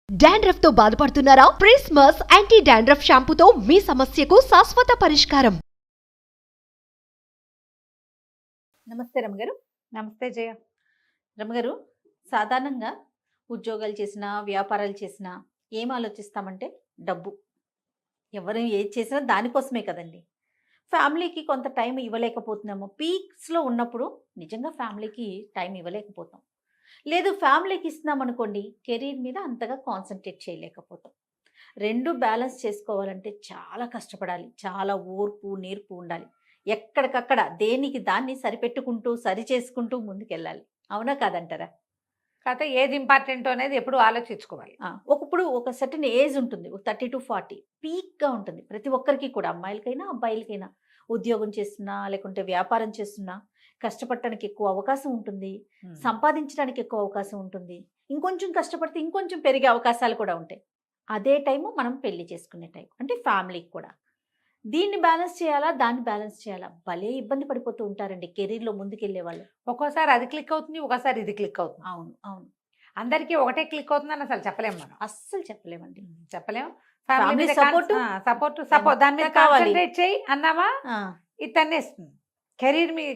Dandruff తో బాధపడుతున్నారా? ప్రిస్మస్ anti dandruff షాంపూతో మీ సమస్యకు శాశ్వత పరిష్కారం. నమస్తే రమగారు. నమస్తే జయ. రమగారు, సాధారణంగా ఉద్యోగాలు చేసినా వ్యాపారాలు చేసినా ఏం ఆలోచిస్తామంటే డబ్బు. ఎవరు ఏది చేసినా దానికోసమే కదండి. ఫ్యామిలీకి కొంత టైం ఇవ్వలేకపోతున్నాము. పీక్స్లో ఉన్నప్పుడు నిజంగా ఫ్యామిలీకి టైం ఇవ్వలేకపోతాం. లేదు, ఫ్యామిలీకి ఇస్తున్నాం అనుకోండి, కెరీర్ మీద అంతగా కాన్సన్ట్రేట్ చేయలేకపోతాం. రెండు బ్యాలెన్స్ చేసుకోవాలంటే చాలా కష్టపడాలి, చాలా ఓర్పు నేర్పు ఉండాలి. ఎక్కడికక్కడ దేనికి దాన్ని సరిపెట్టుకుంటూ సరి చేసుకుంటూ ముందుకెళ్ళాలి. అవునా కాదంటారా? కాకపోతే ఏది ఇంపార్టెంట్ అనేది ఎప్పుడు ఆలోచించుకోవాలి. ఒకప్పుడు ఒక సర్టన్ ఏజ్ ఉంటుంది, 30 to 40 పీక్గా ఉంటుంది ప్రతి ఒక్కరికి కూడా, అమ్మాయిలకైనా అబ్బాయిలకైనా. ఉద్యోగం చేస్తున్నా లేకుంటే వ్యాపారం చేస్తున్నా కష్టపడటానికి ఎక్కువ అవకాశం ఉంటుంది, సంపాదించడానికి ఎక్కువ అవకాశం ఉంటుంది. ఇంకొంచెం కష్టపడితే ఇంకొంచెం పెరిగే అవకాశాలు కూడా ఉంటాయి. అదే టైము మనం పెళ్లి చేసుకునే టైం, అంటే ఫ్యామిలీకి కూడా. దీన్ని బ్యాలెన్స్ చేయాలా, దాన్ని బ్యాలెన్స్ చేయాలా, భలే ఇబ్బంది పడిపోతూ ఉంటారండి కెరీర్లో ముందుకెళ్లే వాళ్ళు. ఒక్కోసారి అది క్లిక్ అవుతుంది, ఒకసారి ఇది క్లిక్ అవుతుంది. అవును అవును, అందరికీ ఒకటే క్లిక్ అవుతుందని అసలు చెప్పలేము మనం. అస్సలు చెప్పలేమండి. చెప్పలేము. Family support సపోర్ట్ దాని మీద కావాలి. కాన్సన్ట్రేట్ చేయి అన్నామా ఇది తన్నేస్తుంది.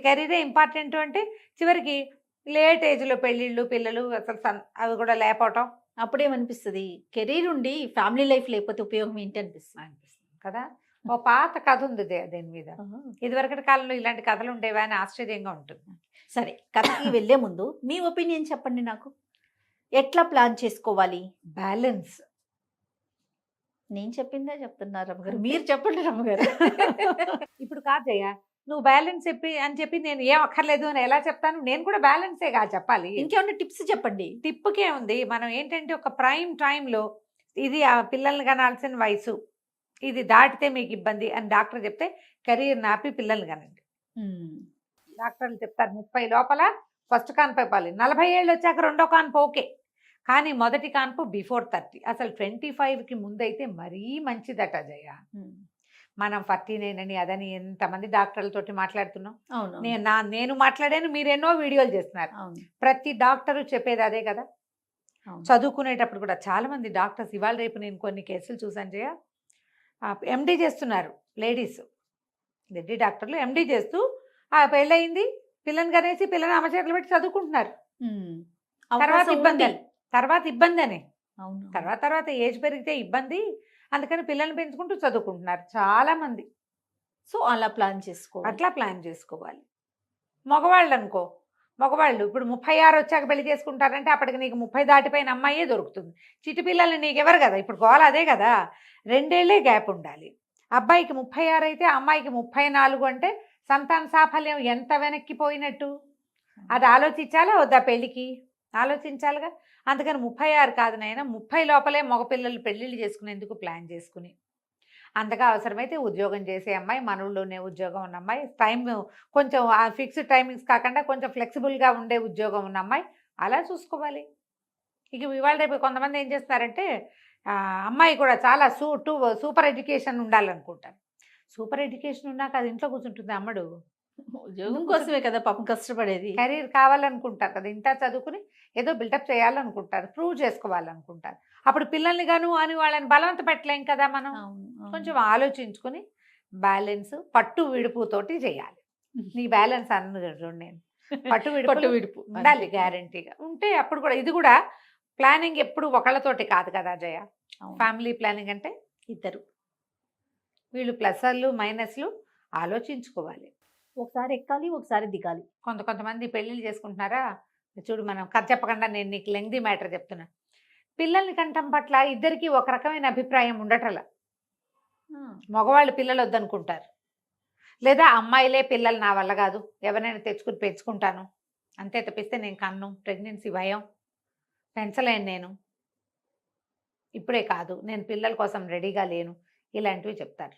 కెరీరే ఇంపార్టెంట్ అంటే చివరికి లేట్ ఏజ్లో పెళ్ళిళ్ళు పిల్లలు అసలు అవి కూడా లేకపోవటం అప్పుడేమనిపిస్తుంది, కెరీర్ ఉండి ఫ్యామిలీ లైఫ్ లేకపోతే ఉపయోగం ఏంటి అనిపిస్తుంది కదా. ఓ పాత కథ ఉంది దీని మీద. ఇదివరకటి కాలంలో ఇలాంటి కథలు ఉండేవా అని ఆశ్చర్యంగా ఉంటుంది. సరే, కథకి వెళ్లే ముందు మీ ఒపీనియన్ చెప్పండి నాకు. ఎట్లా ప్లాన్ చేసుకోవాలి? బ్యాలెన్స్. నేను చెప్పిందే చెప్తున్నారు రమ్మగారు, మీరు చెప్పండి రమ్మగారు. ఇప్పుడు కాదయ్యా, నువ్వు బ్యాలెన్స్ చెప్పి నేను ఏం అక్కర్లేదు అని ఎలా చెప్తాను? నేను కూడా బ్యాలెన్సే కాదు చెప్పాలి. ఇంకేమన్నా టిప్స్ చెప్పండి. టిప్పుకే ఉంది. మనం ఏంటంటే ఒక ప్రైమ్ టైంలో ఇది ఆ పిల్లల్ని కనాల్సిన వయసు, ఇది దాటితే మీకు ఇబ్బంది అని డాక్టర్ చెప్తే కెరీర్ నాపి పిల్లల్ని కనండి. డాక్టర్లు చెప్తారు 30 లోపల ఫస్ట్ కాన్పు ఇవ్వాలి, 40 ఏళ్ళు వచ్చాక రెండో కాన్పు ఓకే, కానీ మొదటి కాన్పు బిఫోర్ 30. అసలు 25కి ముందైతే మరీ మంచిదట జయ. మనం 49 అని అదని ఎంతమంది డాక్టర్లతోటి మాట్లాడుతున్నాం. నేను మాట్లాడాను, మీరు ఎన్నో వీడియోలు చేస్తున్నారు. ప్రతి డాక్టరు చెప్పేది అదే కదా. చదువుకునేటప్పుడు కూడా చాలా మంది డాక్టర్స్, ఇవాళ రేపు నేను కొన్ని కేసులు చూసాను జయ, ఎండి చేస్తున్నారు లేడీస్, లేడీ డాక్టర్లు ఎండి చేస్తూ పెళ్ళయింది, పిల్లని కనేసి పిల్లని అమ్మ చేతులు పెట్టి చదువుకుంటున్నారు. తర్వాత ఇబ్బంది అని తర్వాత ఏజ్ పెరిగితే ఇబ్బంది, అందుకని పిల్లల్ని పెంచుకుంటూ చదువుకుంటున్నారు చాలా మంది. సో అట్లా ప్లాన్ చేసుకోవాలి. మగవాళ్ళు అనుకో, మగవాళ్ళు ఇప్పుడు 36 వచ్చాక పెళ్లి చేసుకుంటారంటే అప్పటికి నీకు 30 దాటిపోయిన అమ్మాయే దొరుకుతుంది. చిట్టి పిల్లల్ని నీకెవరు కదా, ఇప్పుడు గోల అదే కదా. 2 ఏళ్లే గ్యాప్ ఉండాలి. అబ్బాయికి 36 అయితే అమ్మాయికి 34 అంటే సంతాన సాఫల్యం ఎంత వెనక్కిపోయినట్టు. అది ఆలోచించాలా వద్దా? పెళ్ళికి ఆలోచించాలిగా. అందుకని 36 కాదు నాయన, 30 లోపలే మగపిల్లలు పెళ్ళిళ్ళు చేసుకునేందుకు ప్లాన్ చేసుకుని, అంతగా అవసరమైతే ఉద్యోగం చేసే అమ్మాయి, మనవుల్లోనే ఉద్యోగం ఉన్న అమ్మాయి, టైం కొంచెం ఫిక్స్డ్ టైమింగ్స్ కాకుండా కొంచెం ఫ్లెక్సిబుల్గా ఉండే ఉద్యోగం ఉన్న అమ్మాయి అలా చూసుకోవాలి. ఇక ఇవాళ రేపు కొంతమంది ఏం చేస్తారంటే అమ్మాయి కూడా చాలా సూపర్ ఎడ్యుకేషన్ ఉండాలనుకుంటారు. సూపర్ ఎడ్యుకేషన్ ఉన్నాక అది ఇంట్లో కూర్చుంటుంది అమ్మడు. ఉద్యోగం కోసమే కదా పాపం కష్టపడేది. కెరీర్ కావాలనుకుంటారు కదా, ఇంత చదువుకుని ఏదో బిల్డప్ చేయాలనుకుంటారు, ప్రూవ్ చేసుకోవాలనుకుంటారు. అప్పుడు పిల్లల్ని గాను అని వాళ్ళని బలవంత పెట్టలేం కదా మనం. కొంచెం ఆలోచించుకొని బ్యాలెన్స్ పట్టు విడుపుతోటి చేయాలి. నీ బ్యాలెన్స్ అన్నది నేను పట్టు విడుపు ఉండాలి గ్యారంటీగా ఉంటే. అప్పుడు కూడా ఇది కూడా ప్లానింగ్ ఎప్పుడు ఒకళ్ళతోటి కాదు కదా జయ. ఫ్యామిలీ ప్లానింగ్ అంటే ఇద్దరు, వీళ్ళు ప్లస్లు మైనస్లు ఆలోచించుకోవాలి. ఒకసారి ఎక్కాలి, ఒకసారి దిగాలి. కొంతమంది పెళ్ళిళ్ళు చేసుకుంటున్నారా చూడు, మనం కథ చెప్పకుండా నేను నీకు లెంగ్దీ మ్యాటర్ చెప్తున్నా. పిల్లల్ని కంటం పట్ల ఇద్దరికి ఒక రకమైన అభిప్రాయం ఉండటంలా. మగవాళ్ళు పిల్లలు వద్దనుకుంటారు, లేదా అమ్మాయిలే పిల్లలు నా వల్ల కాదు, ఎవరైనా తెచ్చుకుని పెంచుకుంటాను అంతే తప్పిస్తే నేను కన్ను, ప్రెగ్నెన్సీ భయం, పెంచలేను, నేను ఇప్పుడే కాదు, నేను పిల్లల కోసం రెడీగా లేను, ఇలాంటివి చెప్తారు.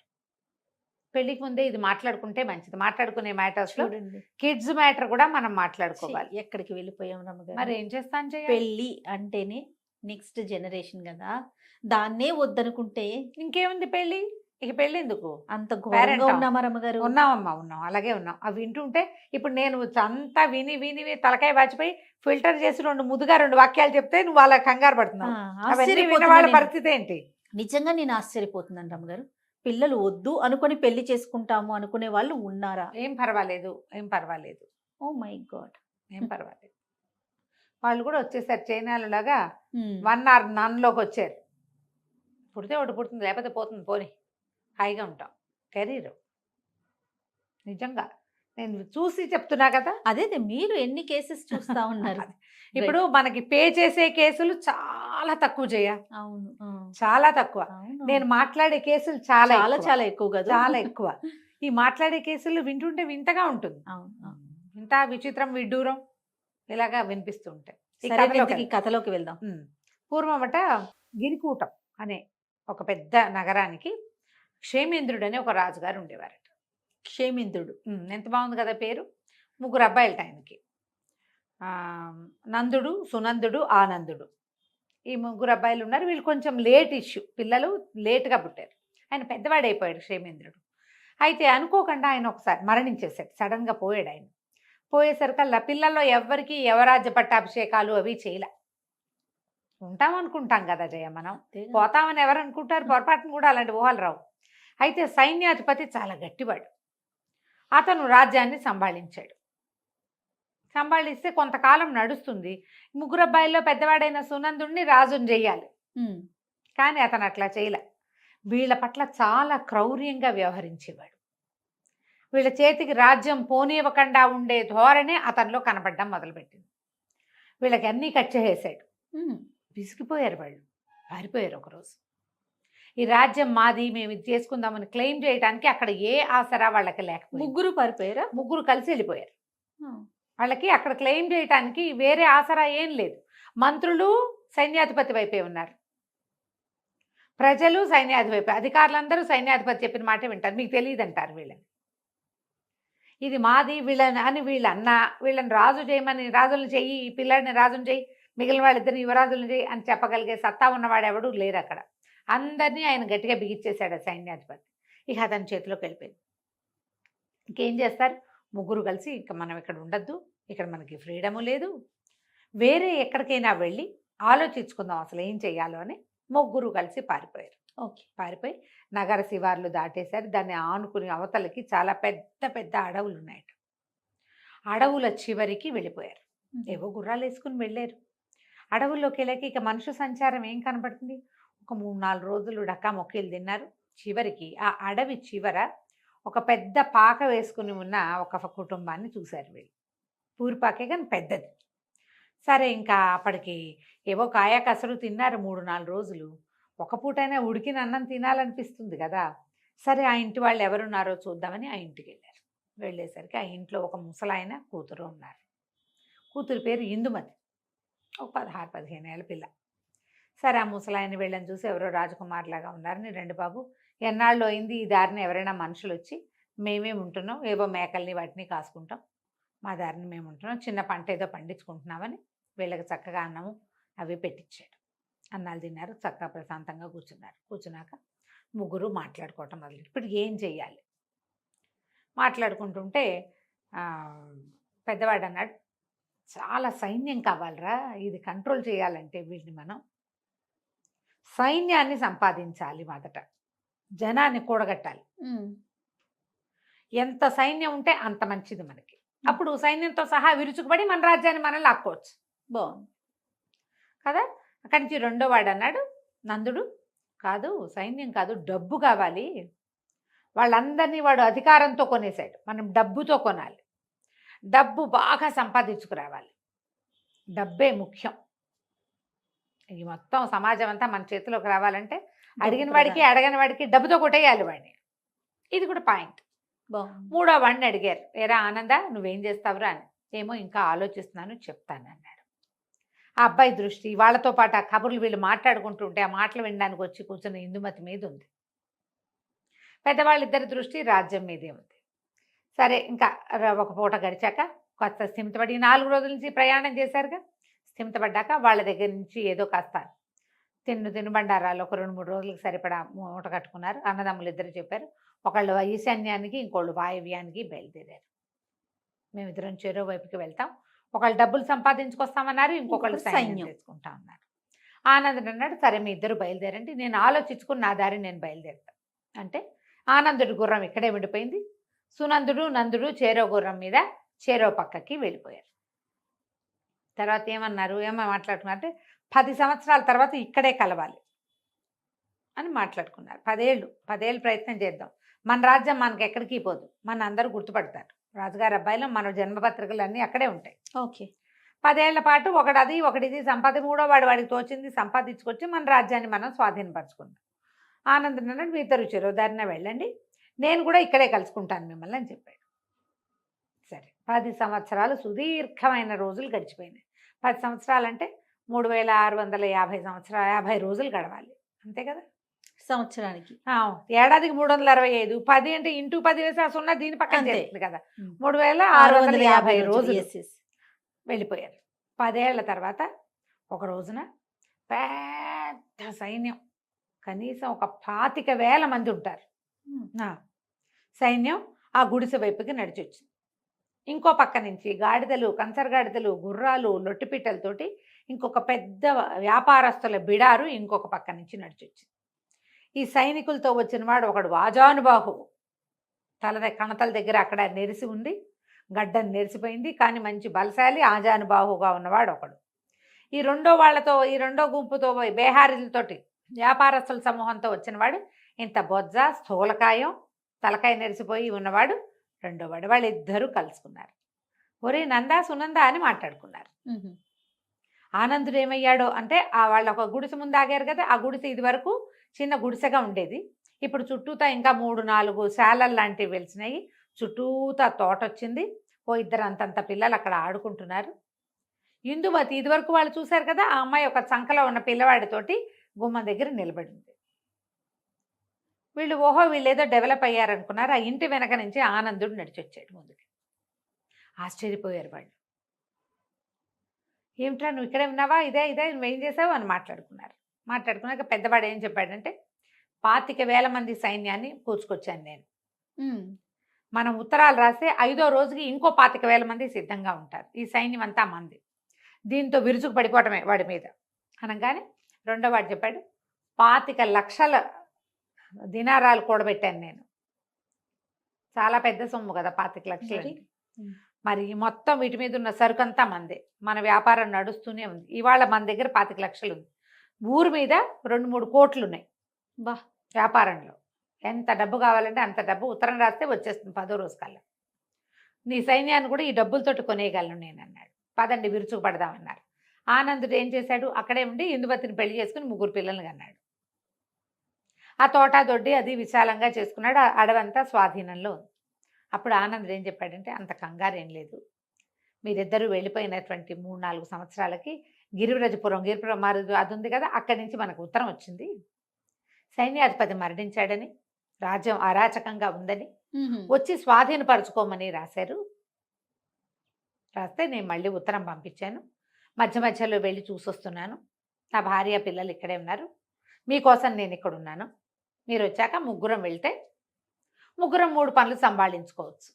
పెళ్లికి ముందే ఇది మాట్లాడుకుంటే మంచిది. మాట్లాడుకునే మ్యాటర్స్ లో కిడ్స్ మ్యాటర్ కూడా మనం మాట్లాడుకోవాలి. ఎక్కడికి వెళ్ళిపోయాం రమ్మగారు. మరి ఏం చేస్తాను జయ? పెళ్ళి అంటేనే నెక్స్ట్ జనరేషన్ కదా, దాన్నే వద్దనుకుంటే ఇంకేముంది? పెళ్ళి ఇక పెళ్ళెందుకు? అంత Parent ఘోరంగా ఆ? ఉన్నామా రమ్మగారు? ఉన్నామమ్మా, ఉన్నాం, అలాగే ఉన్నాం. అవి వింటుంటే ఇప్పుడు నేను అంతా విని విని విని తలకాయ వాచిపోయి ఫిల్టర్ చేసి 2 వాక్యాలు చెప్తే నువ్వు అలా కంగారు ఆ, పడుతున్నావు. అవన్నీ ఆశ్చర్యపోతున్నా విన్న వాళ్ళ నేను. పరిస్థితి ఏంటి? నిజంగా నేను ఆశ్చర్యపోతున్నాను రమ్మగారు. పిల్లలు వద్దు అనుకొని పెళ్లి చేసుకుంటాము అనుకునే వాళ్ళు ఉన్నారా? ఏం పర్వాలేదు, ఏం పర్వాలేదు, ఓ మై గాడ్. ఏం పర్వాలేదు. వాళ్ళు కూడా వచ్చేసారు చైనాలలాగా 1 or none లోకి వచ్చారు. పుడితే ఒకటి పుడుతుంది, లేకపోతే పోతుంది, పోని హాయిగా ఉంటాం. కెరీర్ నిజంగా నేను చూసి చెప్తున్నా కదా. అదే మీరు ఎన్ని కేసెస్ చూస్తా ఉన్నారు? ఇప్పుడు మనకి పే చేసే కేసులు చాలా తక్కువ చేయ, అవును, చాలా తక్కువ. అవును. నేను మాట్లాడే కేసులు చాలా చాలా ఎక్కువ. చాలా ఎక్కువ కదా. చాలా ఎక్కువ. ఈ మాట్లాడే కేసులు వింటుంటే వింతగా ఉంటుంది. అవును, అవును. ఇంత విచిత్రం విడ్డూరం ఇలాగా వినిపిస్తూ ఉంటాయి. ఈ సరే, కథలోకి ఇంతకీ కథలోకి వెళ్దాం. పూర్వమట గిరికూటం అనే ఒక పెద్ద నగరానికి క్షేమేంద్రుడు అనే ఒక రాజుగారు ఉండేవారట. క్షేమేంద్రుడు. ఎంత బాగుంది కదా పేరు. 3 అబ్బాయిలట ఆయనకి. నందుడు, సునందుడు, ఆనందుడు. ఈ 3 అబ్బాయిలు ఉన్నారు. వీళ్ళు కొంచెం లేట్ ఇష్యూ, పిల్లలు లేట్గా పుట్టారు. ఆయన పెద్దవాడైపోయాడు క్షేమేంద్రుడు. అయితే అనుకోకుండా ఆయన ఒకసారి మరణించేశాడు. సడన్గా పోయాడు ఆయన. పోయేసరికల్లా పిల్లల్లో ఎవ్వరికి యవరాజ్య పట్టాభిషేకాలు అవి చేయలే. ఉంటాం అనుకుంటాం కదా జయ, మనం పోతామని ఎవరు అనుకుంటారు? పొరపాటును కూడా అలాంటి ఊహలు రావు. అయితే సైన్యాధిపతి చాలా గట్టివాడు. అతను రాజ్యాన్ని సంభాళించాడు. సంభాళిస్తే కొంతకాలం నడుస్తుంది. 3 అబ్బాయిల్లో పెద్దవాడైన సునందుడిని రాజుని చెయ్యాలి. కానీ అతను అట్లా చేయలే. వీళ్ళ పట్ల చాలా క్రౌర్యంగా వ్యవహరించేవాడు. వీళ్ళ చేతికి రాజ్యం పోనివ్వకుండా ఉండే ధోరణి అతనిలో కనపడడం మొదలుపెట్టింది. వీళ్ళకి అన్నీ కట్ చేసేసాడు. విసిగిపోయారు వాళ్ళు, పారిపోయారు. ఒకరోజు ఈ రాజ్యం మాది, మేము ఇది చేసుకుందామని క్లెయిమ్ చేయడానికి అక్కడ ఏ ఆసరా వాళ్ళకి లేకపోయింది. 3 పారిపోయారా? 3 కలిసి వెళ్ళిపోయారు. వాళ్ళకి అక్కడ క్లెయిమ్ చేయడానికి వేరే ఆసరా ఏం లేదు. మంత్రులు సైన్యాధిపతి వైపే ఉన్నారు, ప్రజలు సైన్యాధిపతి, అధికారులందరూ సైన్యాధిపతి చెప్పిన మాట వింటారు. మీకు తెలియదు అంటారు వీళ్ళని. ఇది మాది వీళ్ళని అని వీళ్ళన్నా, వీళ్ళని రాజు చేయమని రాజులను చెయ్యి, ఈ పిల్లాడిని రాజుని చెయ్యి, మిగిలిన వాళ్ళిద్దరిని యువరాజులను చెయ్యి అని చెప్పగలిగే సత్తా ఉన్నవాడు ఎవడు లేరు అక్కడ. అందరినీ ఆయన గట్టిగా బిగించేశాడు సైన్యాధిపతి. ఇక అతని చేతిలోకి వెళ్ళిపోయింది. ఇంకేం చేస్తారు? 3 కలిసి ఇక మనం ఇక్కడ ఉండద్దు, ఇక్కడ మనకి ఫ్రీడము లేదు, వేరే ఎక్కడికైనా వెళ్ళి ఆలోచించుకుందాం అసలు ఏం చెయ్యాలో అని 3 కలిసి పారిపోయారు. ఓకే. పారిపోయి నగర శివార్లు దాటేశారు. దాన్ని ఆనుకుని అవతలకి చాలా పెద్ద పెద్ద అడవులు ఉన్నాయట. అడవుల చివరికి వెళ్ళిపోయారు. ఏవో గుర్రాలు వేసుకుని వెళ్ళారు. అడవుల్లోకి వెళ్ళాక ఇక మనుషు సంచారం ఏం కనపడుతుంది? ఒక 3-4 రోజులు డక్కా మొక్కలు తిన్నారు. చివరికి ఆ అడవి చివర ఒక పెద్ద పాక వేసుకుని ఉన్న ఒక కుటుంబాన్ని చూశారు వీళ్ళు. పూరిపాకే కానీ పెద్దది. సరే, ఇంకా అప్పటికి ఏవో కాయ కసరు తిన్నారు 3-4 రోజులు. ఒక పూటైనా ఉడికిన అన్నం తినాలనిపిస్తుంది కదా. సరే, ఆ ఇంటి వాళ్ళు ఎవరున్నారో చూద్దామని ఆ ఇంటికి వెళ్ళారు. వెళ్ళేసరికి ఆ ఇంట్లో ఒక ముసలాయన కూతురు ఉన్నారు. కూతురు పేరు ఇందుమతి, ఒక 16-15 ఏళ్ళ పిల్ల. సరే, ఆ ముసలాయన వీళ్ళని చూసి ఎవరో రాజకుమార్లాగా ఉన్నారని, రండి బాబు, ఎన్నాళ్ళు అయింది ఈ దారిని ఎవరైనా మనుషులు వచ్చి, మేమేమి ఉంటున్నాం, ఏవో మేకల్ని వాటిని కాసుకుంటాం, మా దారిని మేము ఉంటున్నాం, చిన్న పంట ఏదో పండించుకుంటున్నామని వీళ్ళకి చక్కగా అన్నము అవి పెట్టించాడు. అన్నాలు తిన్నారు, చక్కగా ప్రశాంతంగా కూర్చున్నారు. కూర్చున్నాక 3 మాట్లాడుకోవటం మొదలు. ఇప్పుడు ఏం చెయ్యాలి మాట్లాడుకుంటుంటే పెద్దవాడు అన్నాడు, చాలా సైన్యం కావాలరా, ఇది కంట్రోల్ చేయాలంటే వీటిని మనం సైన్యాన్ని సంపాదించాలి, మొదట జనాన్ని కూడగట్టాలి. ఎంత సైన్యం ఉంటే అంత మంచిది మనకి. అప్పుడు సైన్యంతో సహా విరుచుకుపడి మన రాజ్యాన్ని మనం లాక్కోవచ్చు. బాగుంది కదా. అక్కడి నుంచి 2వ వాడు అన్నాడు, నందుడు, కాదు సైన్యం కాదు, డబ్బు కావాలి. వాళ్ళందరినీ వాడు అధికారంతో కొనేశాడు, మనం డబ్బుతో కొనాలి, డబ్బు బాగా సంపాదించుకురావాలి, డబ్బే ముఖ్యం. ఈ మొత్తం సమాజం అంతా మన చేతిలోకి రావాలంటే అడిగిన వాడికి అడగని వాడికి డబ్బుతో కొట్టేయాలి వాడిని. ఇది కూడా పాయింట్. 3వ వాడిని అడిగారు, ఏరా ఆనంద, నువ్వేం చేస్తావురా అని. ఏమో ఇంకా ఆలోచిస్తున్నాను, చెప్తాను అన్నాడు. ఆ అబ్బాయి దృష్టి వాళ్ళతో పాటు ఆ కబుర్లు వీళ్ళు మాట్లాడుకుంటుంటే ఆ మాటలు వినడానికి వచ్చి కూర్చున్న ఇందుమతి మీద ఉంది. పెద్దవాళ్ళిద్దరి దృష్టి రాజ్యం మీదే ఉంది. సరే, ఇంకా ఒక పూట గడిచాక కొత్త స్థిమితపడి 4 రోజుల నుంచి ప్రయాణం చేశారుగా, స్థిమితపడ్డాక వాళ్ళ దగ్గర నుంచి ఏదో కాస్త తినుబండారాలు ఒక 2-3 రోజులకు సరిపడా మూట కట్టుకున్నారు. అన్నదమ్ములు ఇద్దరు చెప్పారు. ఒకళ్ళు ఈశాన్యానికి, ఇంకోళ్ళు వాయవ్యానికి బయలుదేరారు. మేమిద్దరం చెరో వైపుకి వెళ్తాం. ఒకళ్ళు డబ్బులు సంపాదించుకొస్తామన్నారు, ఇంకొకళ్ళు ఇంకొకరు సైన్యం సైన్యం. తెచ్చుకుంటా అన్నారు. ఆనందుడు అన్నాడు, సరే మీ ఇద్దరు బయలుదేరండి, నేను ఆలోచించుకుని నా దారి నేను బయలుదేరుతాను అంటే ఆనందుడి గుర్రం ఇక్కడే ఉండిపోయింది. సునందుడు నందుడు చేరో గుర్రం మీద చేరో పక్కకి వెళ్ళిపోయారు. తర్వాత ఏమో మాట్లాడుకున్నారంటే 10 సంవత్సరాల తర్వాత ఇక్కడే కలవాలి అని మాట్లాడుకున్నారు. 10 ఏళ్ళు ప్రయత్నం చేద్దాం, మన రాజ్యం మనకి ఎక్కడికి పోదు, మన అందరూ గుర్తుపడతారు, రాజుగారి అబ్బాయిలో మన జన్మపత్రికలు అన్నీ అక్కడే ఉంటాయి. ఓకే. 10 ఏళ్ల పాటు ఒకటిది మూడో వాడికి తోచింది సంపాదించుకొచ్చి మన రాజ్యాన్ని మనం స్వాధీనపరచుకున్నాం. ఆనందం అన్నాడు, మీ ఇద్దరు చెరోదారిన వెళ్ళండి, నేను కూడా ఇక్కడే కలుసుకుంటాను మిమ్మల్ని అని చెప్పాడు. సరే 10 సంవత్సరాలు సుదీర్ఘమైన రోజులు గడిచిపోయినాయి. 10 సంవత్సరాలు అంటే 3650 రోజులు గడవాలి, అంతే కదా సంవత్సరానికి. ఏడాదికి 365, 10 అంటే ఇంటూ 10 వేసి ఆ సున్నా దీని పక్కన అంతే. చేస్తుంది కదా. 3650 రోజులు Yes, yes. వెళ్ళిపోయారు. 10 ఏళ్ల తర్వాత ఒక రోజున పెద్ద సైన్యం, కనీసం ఒక 25,000 మంది ఉంటారు. సైన్యం ఆ గుడిసె వైపుకి నడిచొచ్చింది. ఇంకో పక్క నుంచి గాడిదలు, కంచరగాడిదలు, గుర్రాలు, లొట్టిపిట్టలతోటి ఇంకొక పెద్ద వ్యాపారస్తుల బిడారు ఇంకొక పక్క నుంచి నడిచొచ్చింది. ఈ సైనికులతో వచ్చిన వాడు ఒకడు వాజానుబాహు, కణతల దగ్గర అక్కడ నెరిసి ఉంది, గడ్డను నెరిసిపోయింది, కానీ మంచి బలశాలి ఆజానుబాహుగా ఉన్నవాడు ఒకడు. ఈ రెండో గుంపుతో బేహారీలతోటి వ్యాపారస్తుల సమూహంతో వచ్చినవాడు ఇంత బొజ్జ, స్థూలకాయం, తలకాయ నెరిసిపోయి ఉన్నవాడు రెండోవాడు. వాళ్ళిద్దరూ కలుసుకున్నారు. ఒరే నందా సునంద అని మాట్లాడుకున్నారు. ఆనందుడు ఏమయ్యాడో అంటే వాళ్ళ ఒక గుడిసె ముందు ఆగారు కదా, ఆ గుడిసె ఇది వరకు చిన్న గుడిసెగా ఉండేది. ఇప్పుడు చుట్టూతా ఇంకా 3-4 శాలలు లాంటివి వెలిసినాయి, చుట్టూతా తోట వచ్చింది, ఇద్దరు అంతంత పిల్లలు అక్కడ ఆడుకుంటున్నారు. ఇందుమతి ఇదివరకు వాళ్ళు చూశారు కదా, ఆ అమ్మాయి ఒక చంకలో ఉన్న పిల్లవాడితోటి గుమ్మం దగ్గర నిలబడింది. వీళ్ళు ఏదో డెవలప్ అయ్యారనుకున్నారు. ఆ ఇంటి వెనక నుంచి ఆనందుడు నడిచొచ్చాడు ముందుకి. ఆశ్చర్యపోయారు వాళ్ళు. ఏమిట్రా నువ్వు ఇక్కడే ఉన్నావా, ఇదే నువ్వేం చేసావు అని మాట్లాడుకున్నాక పెద్దవాడు ఏం చెప్పాడంటే 25,000 మంది సైన్యాన్ని కూర్చుకొచ్చాను నేను. మనం ఉత్తరాలు రాస్తే 5వ రోజుకి ఇంకో 25,000 మంది సిద్ధంగా ఉంటారు, ఈ సైన్యం అంతా మంది, దీంతో విరుచుకు పడిపోవటమే వాడి మీద అనగానే రెండో వాడు చెప్పాడు 25 లక్షల దినారాలు కూడబెట్టాను నేను. చాలా పెద్ద సొమ్ము కదా 25 లక్షలు. మరి మొత్తం వీటి మీద ఉన్న సరుకంతా మందే, మన వ్యాపారం నడుస్తూనే ఉంది. ఇవాళ మన దగ్గర 25 లక్షలు ఉంది, ఊరు మీద 2-3 కోట్లు ఉన్నాయి వ్యాపారంలో. ఎంత డబ్బు కావాలంటే అంత డబ్బు ఉత్తరం రాస్తే వచ్చేస్తుంది 10వ రోజు కల్లా. నీ సైన్యాన్ని కూడా ఈ డబ్బులతోటి కొనేయగలను నేను అన్నాడు. పదండి విరుచుకు పడదామన్నారు. ఆనందుడు ఏం చేశాడు, అక్కడే ఉండి ఇందుమతిని పెళ్లి చేసుకుని 3 పిల్లల్ని కన్నాడు. ఆ తోట దొడ్డి అది విశాలంగా చేసుకున్నాడు, అడవంతా స్వాధీనంలో ఉంది. అప్పుడు ఆనందుడు ఏం చెప్పాడంటే, అంత కంగారు ఏం లేదు, మీరిద్దరూ వెళ్ళిపోయినటువంటి 3-4 సంవత్సరాలకి గిరిపురం అది ఉంది కదా, అక్కడి నుంచి మనకు ఉత్తరం వచ్చింది, సైన్యాధిపతి మరణించాడని, రాజ్యం అరాచకంగా ఉందని, వచ్చి స్వాధీనపరచుకోమని రాశారు. రాస్తే నేను మళ్ళీ ఉత్తరం పంపించాను, మధ్యలో వెళ్ళి చూసొస్తున్నాను, నా భార్య పిల్లలు ఇక్కడే ఉన్నారు, మీకోసం నేను ఇక్కడ ఉన్నాను, మీరు వచ్చాక 3 వెళ్తే 3 పనులు సంభాళించుకోవచ్చు.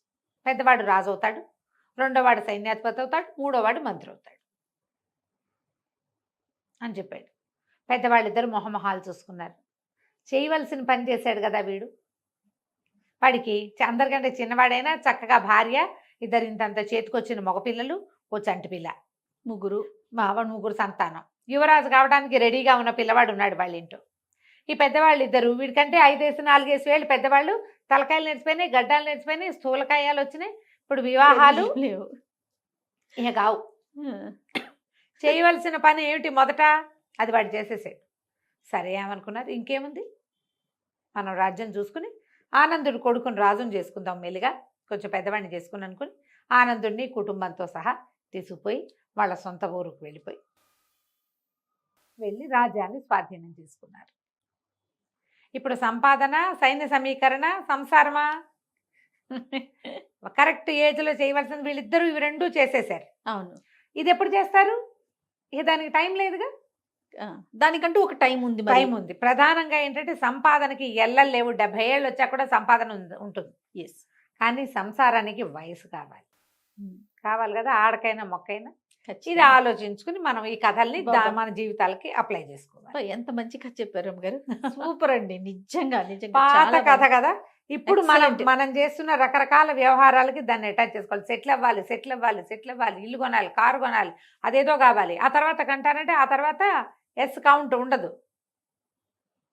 పెద్దవాడు రాజు అవుతాడు, రెండోవాడు సైన్యాధిపతి అవుతాడు, 3వ మంత్రి అవుతాడు అని చెప్పాడు. పెద్దవాళ్ళిద్దరు మొహమొహాలు చూసుకున్నారు. చేయవలసిన పని చేశాడు కదా వీడు, వాడికి అందరికంటే చిన్నవాడైనా చక్కగా భార్య, ఇద్దరు ఇంతంత చేతికొచ్చిన మగపిల్లలు, ఓ చంటి పిల్ల, 3 సంతానం, యువరాజు కావడానికి రెడీగా ఉన్న పిల్లవాడు ఉన్నాడు వాళ్ళ ఇంట్లో. ఈ పెద్దవాళ్ళు ఇద్దరు, వీడికంటే 5-4 వేలు పెద్దవాళ్ళు, తలకాయలు నేర్చిపోయినాయి, గడ్డాలు నేర్చిపోయినాయి, స్థూలకాయాలు వచ్చినాయి, ఇప్పుడు వివాహాలు లేవు, ఇక కావు. చేయవలసిన పని ఏమిటి మొదట, అది వాడు చేసేసాడు. సరే ఏమనుకున్నారు, ఇంకేముంది, మనం రాజ్యం చూసుకుని ఆనందుడు కొడుకుని రాజుని చేసుకుందాం, మెల్లిగా కొంచెం పెద్దవాడిని చేసుకుని అనుకుని ఆనందుడిని కుటుంబంతో సహా తీసుకుపోయి వాళ్ళ సొంత ఊరుకు వెళ్ళి రాజ్యాన్ని స్వాధీనం చేసుకున్నారు. ఇప్పుడు సంపాదన, సైన్య సమీకరణ, సంసారమా, కరెక్ట్ ఏజ్లో చేయవలసింది వీళ్ళిద్దరూ, ఇవి 2 చేసేసారు. అవును. ఇది ఎప్పుడు చేస్తారు, ఇక దానికి టైం లేదుగా. దానికంటూ ఒక టైం ఉంది మరి. టైం ఉంది. ప్రధానంగా ఏంటంటే సంపాదనకి ఎల్లలు లేవు. 70 ఏళ్ళు వచ్చాక కూడా సంపాదన ఉంటుంది. ఎస్. కానీ సంసారానికి వయసు కావాలి. కావాలి కదా, ఆడకైనా మొక్కైనా. ఇది ఖచ్చితంగా. ఆలోచించుకుని మనం ఈ కథల్ని బాబా. మన జీవితాలకి అప్లై చేసుకోవాలి. అబ్బా, ఎంత మంచి కథ చెప్పారు రమ్మగారు. సూపర్ అండి, నిజంగా నిజంగా పాత చాలా కథ బాగుంది. కదా. ఇప్పుడు మనం Excellent. మనం చేస్తున్న రకరకాల వ్యవహారాలకి దాన్ని అటాచ్ చేసుకోవాలి. సెటిల్ అవ్వాలి, ఇల్లు కొనాలి, కారు కొనాలి, అదేదో కావాలి. ఆ తర్వాత కంటానంటే ఆ తర్వాత కౌంట్ ఉండదు,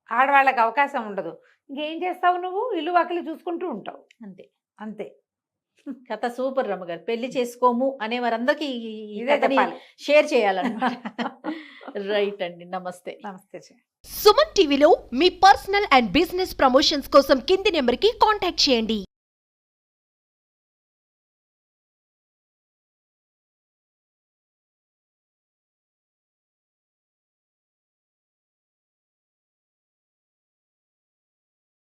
ఆడవాళ్ళకి అవకాశం ఉండదు. ఇంకేం చేస్తావు నువ్వు? ఇల్లు వాకిలి చూసుకుంటూ ఉంటావు అంతే. అంతే. కథ సూపర్ రమ్మగారు. పెళ్లి చేసుకోము అనే వారందరికీ ఈ ఇదే కథని చెప్పాలి. షేర్ చేయాలన్నమాట. రైట్ అండి, నమస్తే. నమస్తే. సుమన్ టీవీలో మీ పర్సనల్ అండ్ బిజినెస్ ప్రమోషన్స్ కోసం కింది నెంబర్కి కాంటాక్ట్ చేయండి.